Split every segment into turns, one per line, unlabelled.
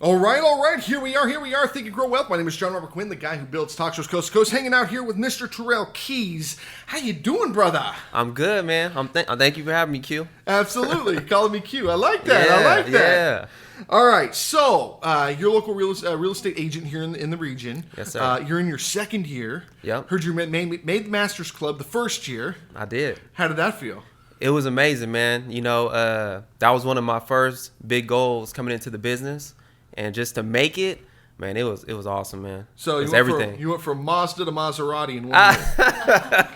All right. Here we are. Think and Grow Wealth. My name is Jon Robert Quinn, the guy who builds talk shows coast to coast, hanging out here with Mr. Terrelle Keys. How you doing, brother?
I'm good, man. Thank you for having me, Q.
Absolutely. Calling me Q. I like that.
Yeah.
All right. So, you're a local real estate agent here in the region.
Yes, sir.
You're in your second year.
Yep.
Heard you made the Masters Club the first year.
I did.
How did that feel?
It was amazing, man. That was one of my first big goals coming into the business. And just to make it, man, it was awesome, man.
So you went from Mazda to Maserati in 1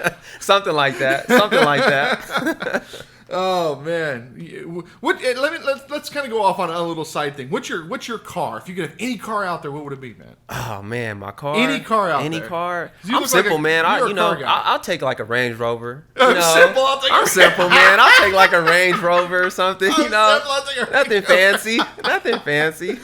year.
Something like that.
Oh man, let's kind of go off on a little side thing. What's your car? If you could have any car out there, what would it be, man?
Oh man, my car.
Any car out there.
Any car.
I'm
simple, man. I'll take like a Range Rover. I'm simple, man. I'll take like a Range Rover or something. Nothing fancy. Nothing fancy.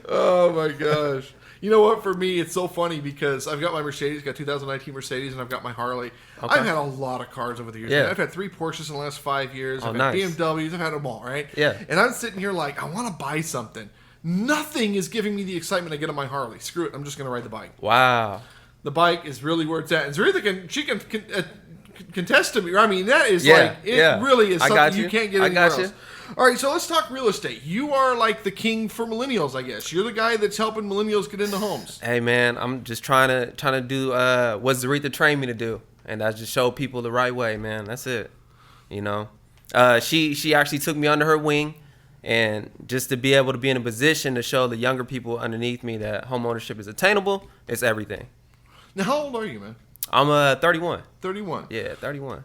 Oh my gosh. You know what? For me, it's so funny because I've got my Mercedes, got 2019 Mercedes, and I've got my Harley. Okay. I've had a lot of cars over the years.
Yeah.
I've had 3 Porsches in the last 5 years. I've had
nice.
BMWs. I've had them all, right?
Yeah.
And I'm sitting here like, I want to buy something. Nothing is giving me the excitement I get on my Harley. Screw it. I'm just going to ride the bike.
Wow.
The bike is really where it's at. And Zarita she can contest to me. I mean, that is really is something you can't get anywhere else. All right, so let's talk real estate. You are like the king for millennials, I guess. You're the guy that's helping millennials get into homes.
Hey, man, I'm just trying to do what Zarita trained me to do, and I just show people the right way, man. That's it. She actually took me under her wing, and just to be able to be in a position to show the younger people underneath me that home ownership is attainable, it's everything.
Now, how old are you, man?
I'm 31.
31.
Yeah, 31.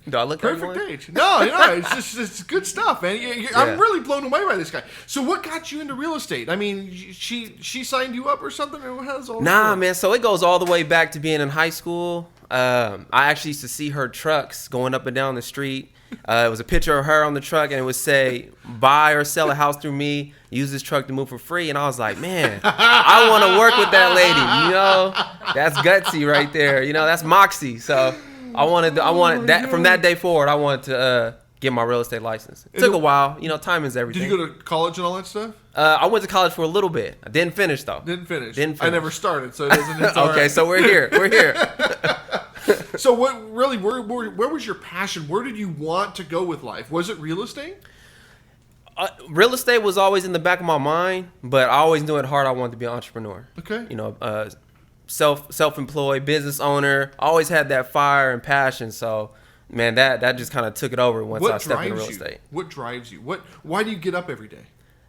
Do I look
perfect
31?
age? No, it's good stuff, man. I'm really blown away by this guy. So, what got you into real estate? I mean, she signed you up or something, or how does all?
Nah, man. So it goes all the way back to being in high school. I actually used to see her trucks going up and down the street. It was a picture of her on the truck, and it would say, "Buy or sell a house through me. Use this truck to move for free." And I was like, man, I want to work with that lady. That's gutsy right there. That's moxie. So. I wanted that from that day forward. I wanted to get my real estate license. It took a while. Time is everything.
Did you go to college and all that stuff?
I went to college for a little bit. I didn't finish though.
Didn't finish. I never started, so it's
all okay. Right. So we're here.
So where was your passion? Where did you want to go with life? Was it real estate?
Real estate was always in the back of my mind, but I always knew at heart I wanted to be an entrepreneur.
Okay.
Self-employed business owner. I always had that fire and passion. So, man, that just kind of took it over once I stepped into real estate.
What drives you? Why do you get up every day?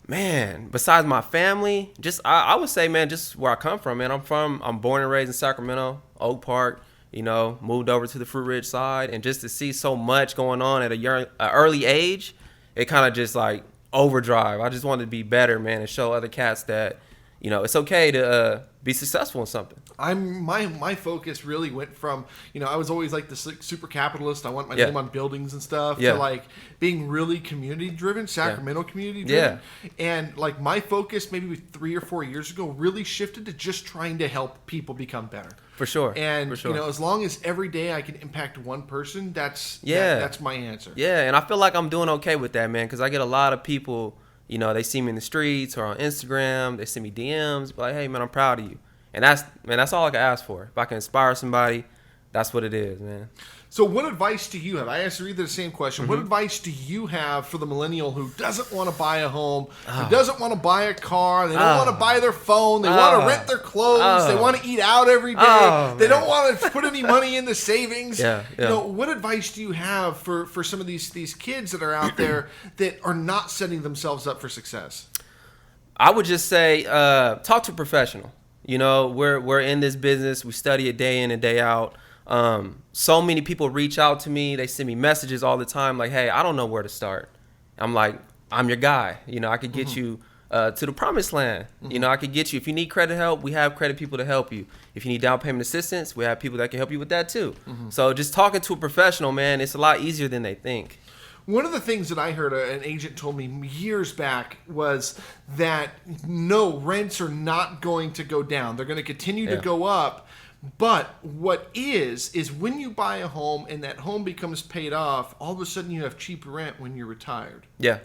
Man, besides my family, I would say, man, just where I come from, man. I'm born and raised in Sacramento, Oak Park. Moved over to the Fruit Ridge side, and just to see so much going on at an early age, it kind of just like overdrive. I just wanted to be better, man, and show other cats that it's okay to be successful in something.
My focus really went from, I was always like the super capitalist. I want my name on buildings and stuff to like being really community driven, Sacramento community driven. Yeah. And like my focus maybe 3 or 4 years ago really shifted to just trying to help people become better.
For sure.
And as long as every day I can impact one person, that's my answer.
Yeah, and I feel like I'm doing okay with that, man, because I get a lot of people, they see me in the streets or on Instagram, they send me DMs, like, hey, man, I'm proud of you. And that's all I can ask for. If I can inspire somebody, that's what it is, man.
So what advice do you have? I asked Rita the same question. Mm-hmm. What advice do you have for the millennial who doesn't want to buy a home, who doesn't want to buy a car, they don't want to buy their phone, they want to rent their clothes, they want to eat out every day, they don't want to put any money into savings? What advice do you have for some of these kids that are out there that are not setting themselves up for success?
I would just say talk to a professional. We're in this business. We study it day in and day out. So many people reach out to me. They send me messages all the time like, hey, I don't know where to start. I'm like, I'm your guy. I could get you to the promised land. I could get you. If you need credit help, we have credit people to help you. If you need down payment assistance, we have people that can help you with that too. So just talking to a professional, man, it's a lot easier than they think.
One of the things that I heard an agent told me years back was that no, rents are not going to go down. They're going to continue to go up. But what is when you buy a home and that home becomes paid off, all of a sudden you have cheap rent when you're retired.
Yeah.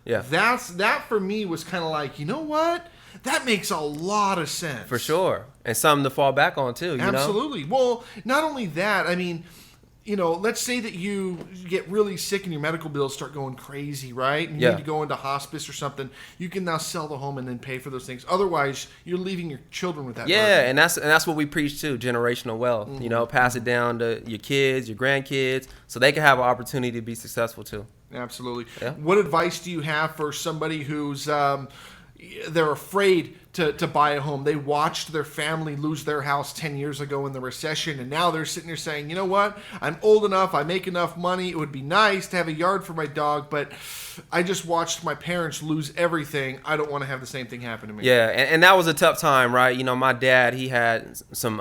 That for me was kind of like, you know what? That makes a lot of sense.
For sure. And something to fall back on too, you
Absolutely.
know?
Well, not only that, I mean, you know, let's say that you get really sick and your medical bills start going crazy, right? And you need to go into hospice or something. You can now sell the home and then pay for those things. Otherwise, you're leaving your children with that burden.
And that's what we preach too, generational wealth. You know, pass it down to your kids, your grandkids, so they can have an opportunity to be successful too.
Absolutely.
Yeah.
What advice do you have for somebody who's they're afraid to buy a home? They watched their family lose their house 10 years ago in the recession, and now they're sitting there saying, you know what? I'm old enough. I make enough money. It would be nice to have a yard for my dog, but I just watched my parents lose everything. I don't want to have the same thing happen to me.
Yeah, and that was a tough time, right? You know, my dad, he had some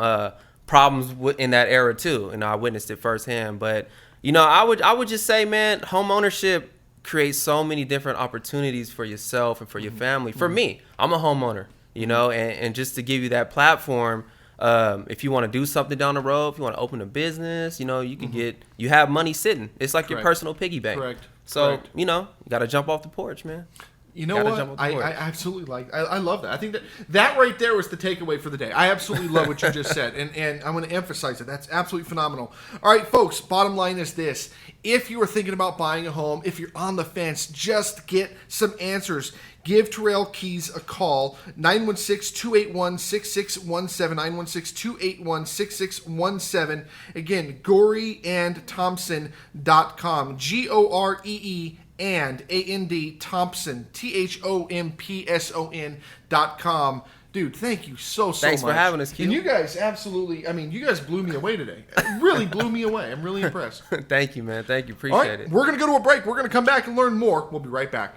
problems in that era too, and I witnessed it firsthand. But, you know, I would just say, man, home ownership creates so many different opportunities for yourself and for your family. For me, I'm a homeowner, you know, and just to give you that platform, if you want to do something down the road, if you want to open a business, you know, you can you have money sitting. It's like your personal piggy bank.
Correct.
So, you know, you got to jump off the porch, man.
You know what? I absolutely like. I love that. I think that right there was the takeaway for the day. I absolutely love what you just said, and I'm going to emphasize it. That's absolutely phenomenal. All right, folks. Bottom line is this: if you are thinking about buying a home, if you're on the fence, just get some answers. Give Terrelle Keys a call, 916-281-6617, 916-281-6617. Again, GoreeandThompson.com, Goree and A-N-D Thompson, THOMPSON.com. Dude, thank you so much.
Thanks for having us, Q.
And you guys absolutely, I mean, you guys blew me away today. It really blew me away. I'm really impressed.
Thank you, man. Thank you. Appreciate it.
We're going to go to a break. We're going to come back and learn more. We'll be right back.